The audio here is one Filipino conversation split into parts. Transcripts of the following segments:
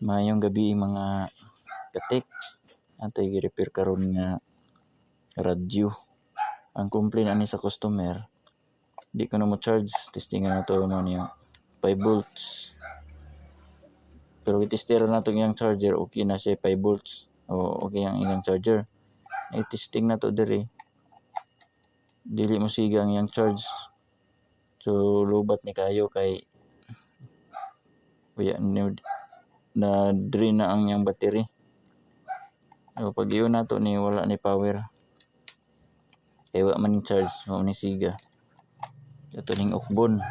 Mayong gabi mga katik. Atoy gi-repair karon nga radyo. Ang complaint ani sa customer, di ko na mo charge. Testingan na to mo niya 5 volts. Pero itestero na itong iyang charger, okay na siya 5 volts. O okay ang iyang charger. I-testing na to diri. Dili mo siga ang iyang charge. So lubat ni kayo kay na drain na ang iyang battery. So pag iyon na to ni wala ni power. Kaya wala man charge, wala ni siga. Ito ning ukbon.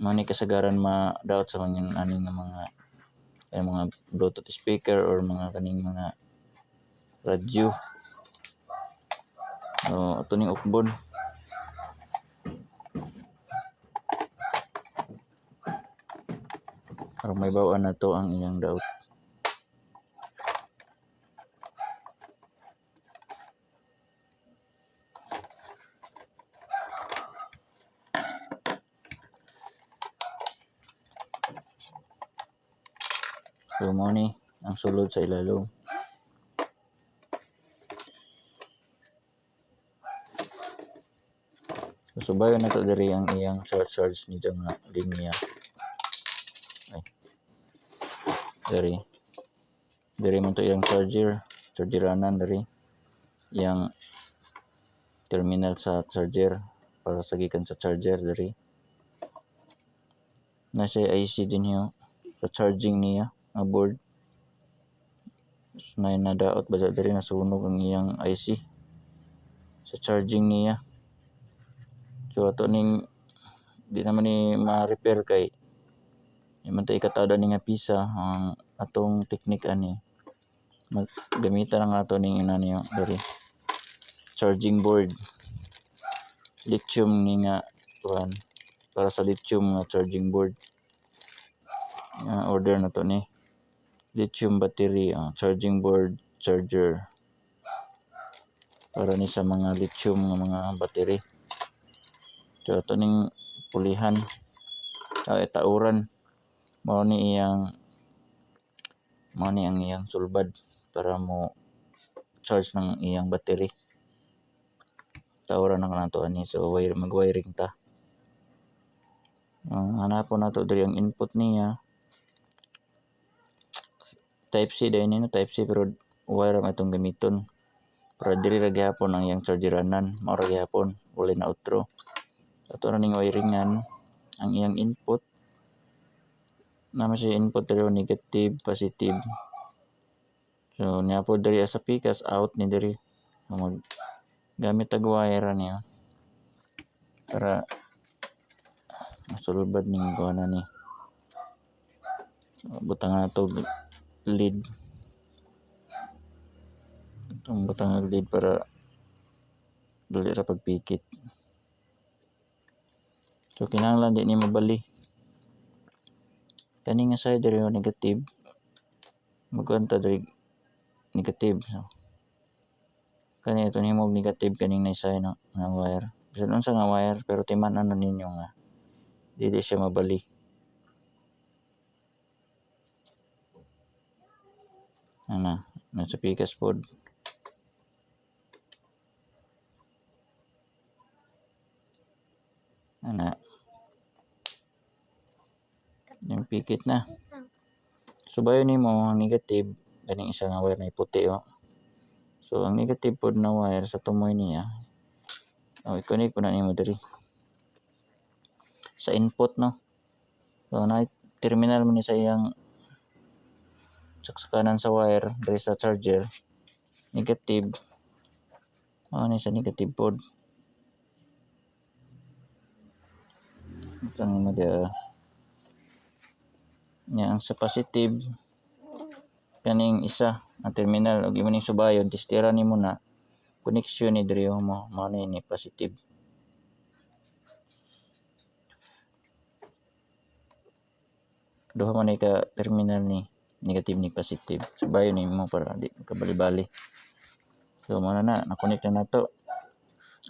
Mani kasagaran ma-doubt sa mga aning mga Bluetooth speaker or mga kaning mga radyo. So ito ning ukbon. Para may bawaan na to ang iyang doubt. So mo ni ang sulod sa ilalom. So subayon na to diri ang iyang charge ni nga linya. Ay. Diri mo to iyang chargeranan diri. Yang terminal sa charger para sa gikan sa charger diri. Na siya IC din yo sa charging niya nga board. Na nadaot ba diri nasunog ang iyang IC sa charging niya. So ato ning di naman ni ma-repair kay man tay katada ni nga pisa ang atong teknik ani. Gamitan lang ato ning ina niyo diri. Charging board. Lithium ni nga kuan para sa lithium nga charging board. Order na to ni lithium battery, charging board charger para ni sa mga lithium nga mga battery. So ito ning pulihan tauran mao ni ang iyang sulbad para mo charge ng iyang battery. Tauran na nato ani so mag-wiring ta. Hanapon nato diri ang input niya. Type C dahil nino type C pero wire ang itong gamiton para diri ra gyapon ang iyang chargeranan mao ra gyapon wala na outro. Ato na ning wiringan ang iyang input naman siya input diri negative positive. So niya po diri sa pikas out ni diri mag gamit tag wire niya para masulbad ning kuana ni butang ato lead. Itong butang lead para dili ra pagpikit. So kinahanglan di ni mabali. Kani nga side diri negative. Magkuan ta diri negative. So, kani ito ni mo negative kaning na side no nga wire. Bisan unsa nga wire pero timan-an ninyo nga dili siya mabali. Nasa pikas pod. Yung pikit na. Subayon nimo ang negative kaning isa nga wire na puti oh. So ang negative pod na wire sa tumoy niya. I-connect ko na nimo diri. Sa input no. So na terminal mo ni sa iyang saksakanan sa wire diri sa charger negative ni sa negative pod itang mo dia ang sa positive kaning isa ang terminal ug imo ning subayon testera nimo na connection ni diri mo ni positive. Duha man ni ka terminal ni negative ni positive. Subayon nimo para di kabali-bali. So mo na na-connect na nato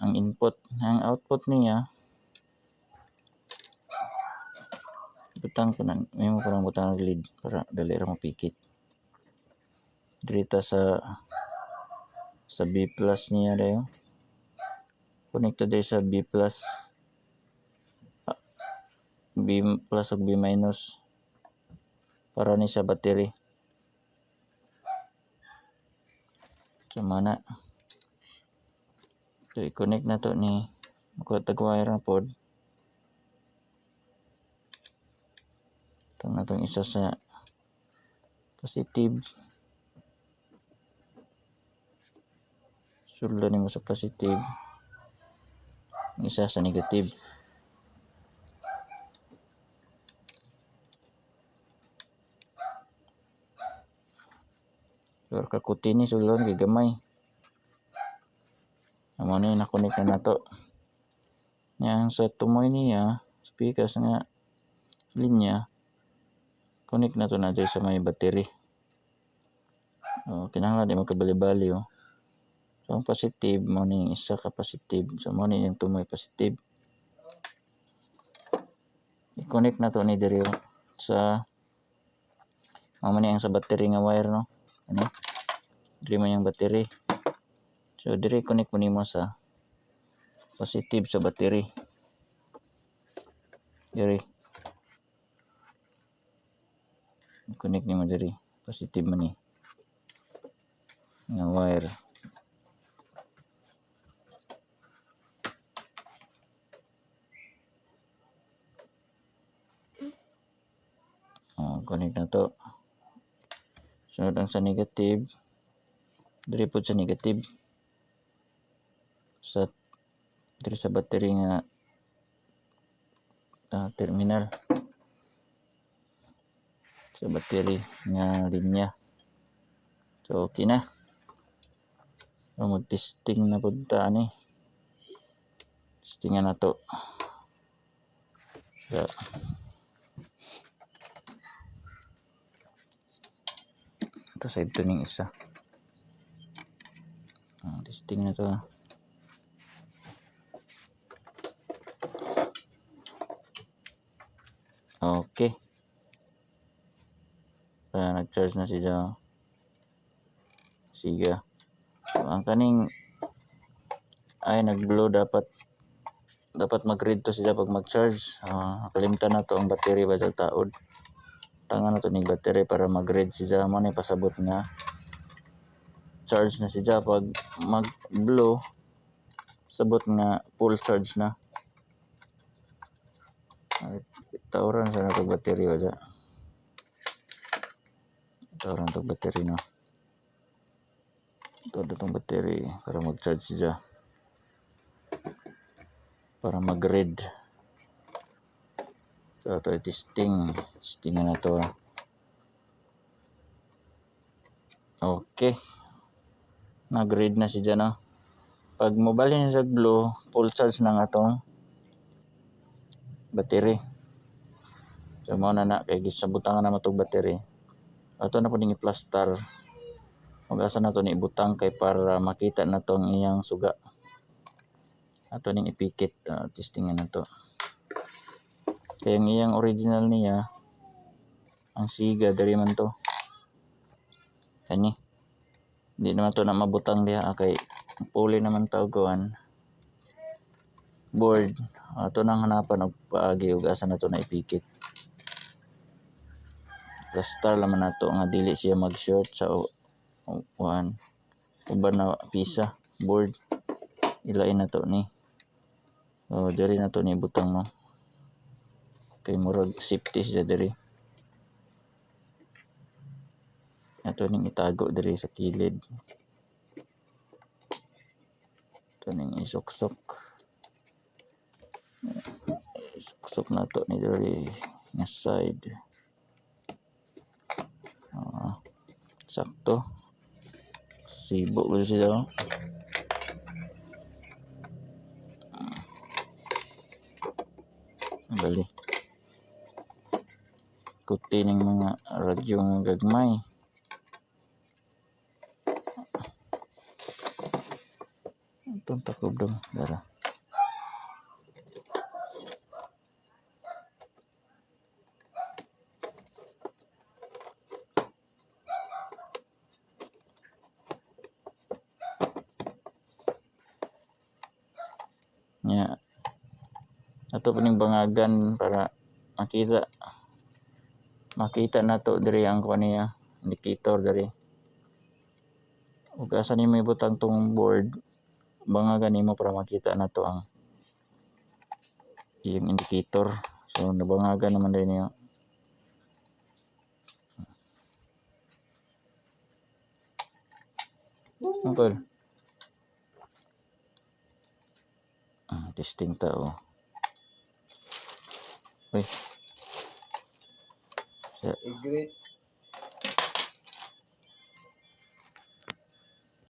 ang input, ang output niya Butang ko na, may mo parang butang ng lead para dali ra mapikit. Dirita sa B plus niya dayo. Connected day sa B plus. B plus ug B minus para ni sa battery. So mana. So i-connect na to ni kuha tag wire na pod. Ito na itong isa sa positive. Suldan mo sa positive. Isa sa negative. So kakuti ni suldan kay gamay. Amo ni na-connect na nato. Yang sa tumoy niya, speakers nga linya, connect na to na sa may battery. Kinahanglan di magkabali-bali oh. So ang positive mo ni isa ka positive. So mo ni yung tumoy positive. I-connect na to ni diri sa mo ni ang sa battery nga wire no. Ano? Diri man yung battery. So diri connect mo nimo sa positive sa battery. Diri. Connect nimo diri. Positive man ni. Nga wire. Connect na to. Sunod ang sa negative. Diri po sa negative. Diri sa battery nga terminal. Sa battery nga linya. So okay na. Mag-testing na po ta ani. Testingan na to. So, ito side to ning isa. Testing na to. Okay. Nag-charge na siya. Siga. So, ang kaning ay nag-blow dapat mag-read to siya pag mag-charge. Kalimtan na to ang battery ba sa taod. Tangan na to ning battery para mag-read siya. Mo ni pasabot nga charge na siya pag mag-blow sabot nga full charge na. Tauran sa natong battery ba siya. Tauran to battery no. Ito itong battery para mag-charge siya. Para mag-read. So ito testing. Testingan na to. Okay. Nag-read na siya no. Pag mobile niya sa blue, full charge na nga itong battery. So mo na kay gisabutangan na matong battery. Ato na po ning i-plaster. Mag-asa na to ni ibutang kay para makita na tong iyang suga. Ato ning ipikit. Testingan na to. Kaya ang iyang original niya ang siga dari man to. Kani. Hindi naman to na mabutang diha kay puli naman tawag kuan. Board. Ato nang hanapan og paagi ug asa na to na ipikit. Plaster laman nato nga dili siya mag-short sa uban na pisa board. Ilain na to ni. Diri na to ni butang mo. Kay murag safety siya diri. Ato ning itago diri sa kilid. Ito ning isuksok. Isuksok na to ni diri nga side. Sakto. Sibo ko siya. Bali. Kuti ning mga radyo nga gagmay. Itong takob dong. Dara. Nya ato pa ning bangagan para makita nato diri ang kuan niya indicator diri. Ug asa nimo ibutang tong board, bangagan nimo para makita nato ang iyang indicator. So nabangagan naman din niyo. Uncle. Testing ta oh. Uy.